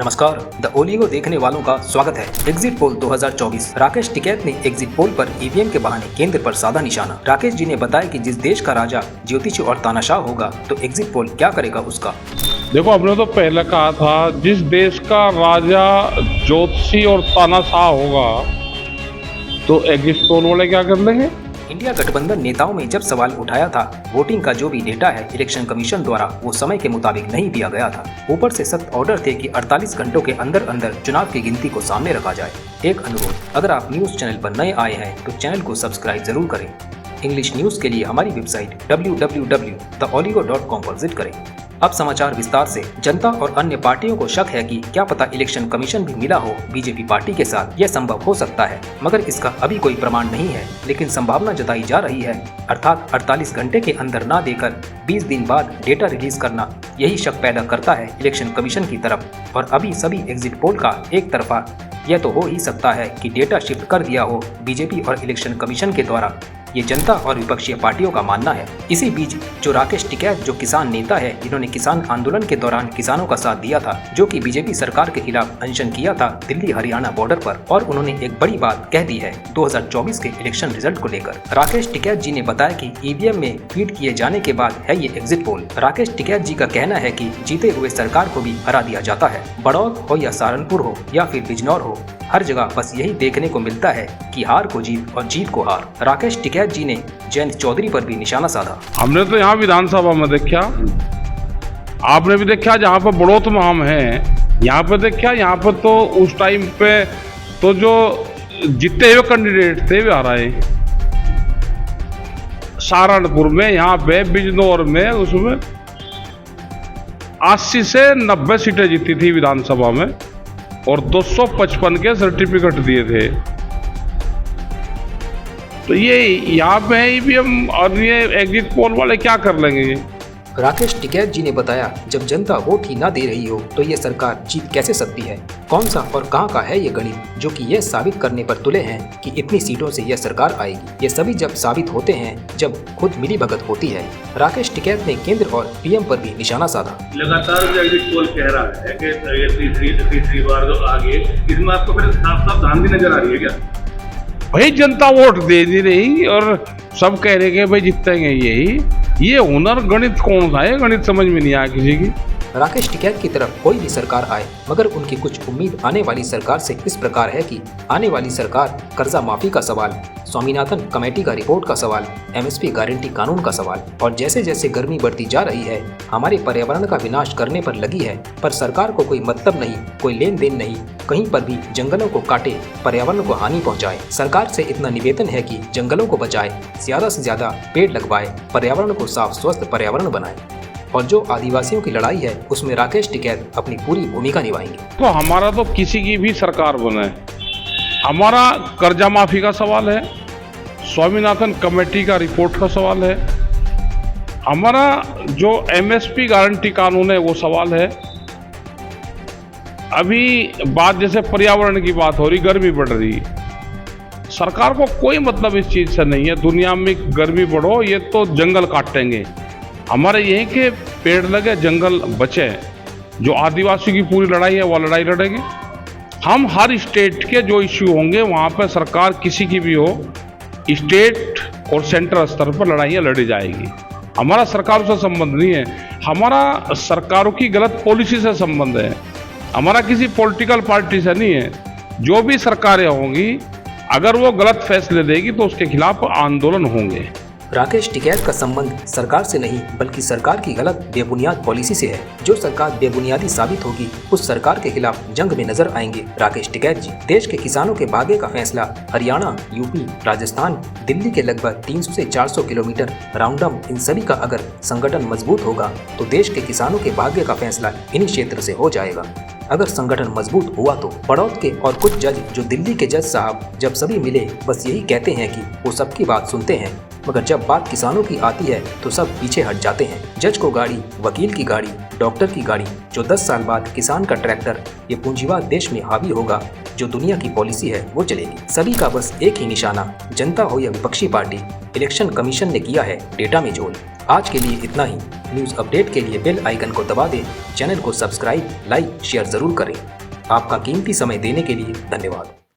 नमस्कार, the oligo देखने वालों का स्वागत है। Exit poll 2024। राकेश टिकैत ने एग्जिट पोल पर ईवीएम के बहाने केंद्र पर साधा निशाना। राकेश जी ने बताया कि जिस देश का राजा ज्योतिषी और तानाशाह होगा तो एग्जिट पोल क्या करेगा उसका। देखो, हमने तो पहले कहा था जिस देश का राजा ज्योतिषी और तानाशाह होगा तो एग्जिट पोल वाले क्या कर लेंगे। इंडिया गठबंधन नेताओं में जब सवाल उठाया था वोटिंग का जो भी डेटा है इलेक्शन कमीशन द्वारा वो समय के मुताबिक नहीं दिया गया था। ऊपर से सख्त ऑर्डर थे कि 48 घंटों के अंदर अंदर चुनाव की गिनती को सामने रखा जाए। एक अनुरोध, अगर आप न्यूज चैनल पर नए आए हैं तो चैनल को सब्सक्राइब जरूर करें। इंग्लिश न्यूज के लिए हमारी वेबसाइट www.theoligo.com पर विजिट करें। अब समाचार विस्तार से। जनता और अन्य पार्टियों को शक है कि क्या पता इलेक्शन कमीशन भी मिला हो बीजेपी पार्टी के साथ। यह संभव हो सकता है मगर इसका अभी कोई प्रमाण नहीं है, लेकिन संभावना जताई जा रही है। अर्थात 48 घंटे के अंदर ना देकर 20 दिन बाद डेटा रिलीज करना, यही शक पैदा करता है इलेक्शन कमीशन की तरफ। और अभी सभी एग्जिट पोल का एक तरफा यह तो हो ही सकता है कि डेटा शिफ्ट कर दिया हो बीजेपी और इलेक्शन कमीशन के द्वारा। ये जनता और विपक्षी पार्टियों का मानना है। इसी बीच जो राकेश टिकैत जो किसान नेता है जिन्होंने किसान आंदोलन के दौरान किसानों का साथ दिया था, जो कि बीजेपी सरकार के खिलाफ अनशन किया था दिल्ली हरियाणा बॉर्डर पर, और उन्होंने एक बड़ी बात कह दी है 2024 के इलेक्शन रिजल्ट को लेकर। राकेश टिकैत जी ने बताया कि ईवीएम में फीड किए जाने के बाद है ये एग्जिट पोल। राकेश टिकैत जी का कहना है कि जीते हुए सरकार को भी हरा दिया जाता है। बड़ौद हो या सहारनपुर हो या फिर बिजनौर हो, हर जगह बस यही देखने को मिलता है कि हार को जीत और जीत को हार। राकेश टिकैत जी ने जयंत चौधरी पर भी निशाना साधा। हमने तो यहाँ विधानसभा में देखा, आपने भी देखा, जहाँ पर बड़ौत में हम हैं यहाँ पे देखा। यहाँ पर तो उस टाइम पे तो जो जीते हुए कैंडिडेट थे वे आ रहे, सहारनपुर में, यहाँ पे बिजनौर में, उसमें 80 से 90 सीटें जीती थी विधानसभा में और 255 के सर्टिफिकेट दिए थे। तो ये यहाँ पे ईवीएम और ये एग्जिट पोल वाले क्या कर लेंगे। राकेश टिकैत जी ने बताया जब जनता वोट ही ना दे रही हो तो ये सरकार जीत कैसे सकती है। कौन सा और कहां का है ये गणित जो कि यह साबित करने पर तुले हैं कि इतनी सीटों से यह सरकार आएगी। ये सभी जब साबित होते हैं जब खुद मिली भगत होती है। राकेश टिकैत ने केंद्र और पीएम पर भी निशाना साधा। लगातार जो एग्जिट पोल कह रहा है कि तीसरी बार जो आगे, इसमें आपको फिर साफ धांधली नजर आ रही है क्या। भाई जनता वोट दे नहीं रही और सब कह रहे कि भाई जीतेंगे यही। ये हुनर गणित कौन सा है, गणित समझ में नहीं आया किसी की। राकेश टिकैत की तरफ कोई भी सरकार आए मगर उनकी कुछ उम्मीद आने वाली सरकार से इस प्रकार है कि आने वाली सरकार कर्जा माफी का सवाल, स्वामीनाथन कमेटी का रिपोर्ट का सवाल, एमएसपी गारंटी कानून का सवाल, और जैसे जैसे गर्मी बढ़ती जा रही है हमारे पर्यावरण का विनाश करने पर लगी है। पर सरकार को कोई मतलब नहीं, कोई लेन देन नहीं, कहीं पर भी जंगलों को काटे, पर्यावरण को हानि पहुंचाए। सरकार से इतना निवेदन है कि जंगलों को बचाए, ज्यादा से ज्यादा पेड़ लगवाए, पर्यावरण को साफ स्वस्थ पर्यावरण बनाए। और जो आदिवासियों की लड़ाई है उसमें राकेश टिकैत अपनी पूरी भूमिका निभाएंगे। तो हमारा तो किसी की भी सरकार बने, हमारा कर्जा माफी का सवाल है, स्वामीनाथन कमेटी का रिपोर्ट का सवाल है, हमारा जो एमएसपी गारंटी कानून है वो सवाल है। अभी बात जैसे पर्यावरण की बात हो रही, गर्मी बढ़ रही, सरकार को कोई मतलब इस चीज से नहीं है। दुनिया में गर्मी बढ़ो ये तो जंगल काटेंगे, हमारे यहीं के पेड़ लगे, जंगल बचे। जो आदिवासियों की पूरी लड़ाई है वो लड़ाई लड़ेंगे हम। हर स्टेट के जो इश्यू होंगे वहाँ पर सरकार किसी की भी हो, स्टेट और सेंट्रल स्तर पर लड़ाइयाँ लड़ी जाएगी। हमारा सरकारों से संबंध नहीं है, हमारा सरकारों की गलत पॉलिसी से संबंध है, हमारा किसी पॉलिटिकल पार्टी से नहीं है। जो भी सरकारें होंगी अगर वो गलत फैसले देगी तो उसके खिलाफ आंदोलन होंगे। राकेश टिकैत का संबंध सरकार से नहीं बल्कि सरकार की गलत बेबुनियाद पॉलिसी से है। जो सरकार बेबुनियादी साबित होगी उस सरकार के खिलाफ जंग में नजर आएंगे राकेश टिकैत जी। देश के किसानों के भाग्य का फैसला हरियाणा, यूपी, राजस्थान, दिल्ली के लगभग 300 से 400 किलोमीटर राउंडअप, इन सभी का अगर संगठन मजबूत होगा तो देश के किसानों के भाग्य का फैसला इन्हीं क्षेत्र से हो जाएगा। अगर संगठन मजबूत हुआ तो बड़ौद के और कुछ जज जो दिल्ली के जज साहब जब सभी मिले बस यही कहते हैं कि वो सबकी बात सुनते हैं, मगर जब बात किसानों की आती है तो सब पीछे हट जाते हैं। जज को गाड़ी, वकील की गाड़ी, डॉक्टर की गाड़ी, जो 10 साल बाद किसान का ट्रैक्टर, ये पूंजीवाद देश में हावी होगा, जो दुनिया की पॉलिसी है वो चलेगी। सभी का बस एक ही निशाना, जनता हो या विपक्षी पार्टी, इलेक्शन कमीशन ने किया है डेटा में झोल। आज के लिए इतना ही। न्यूज अपडेट के लिए बेल आइकन को दबा दें। चैनल को सब्सक्राइब, लाइक, शेयर जरूर करें। आपका कीमती समय देने के लिए धन्यवाद।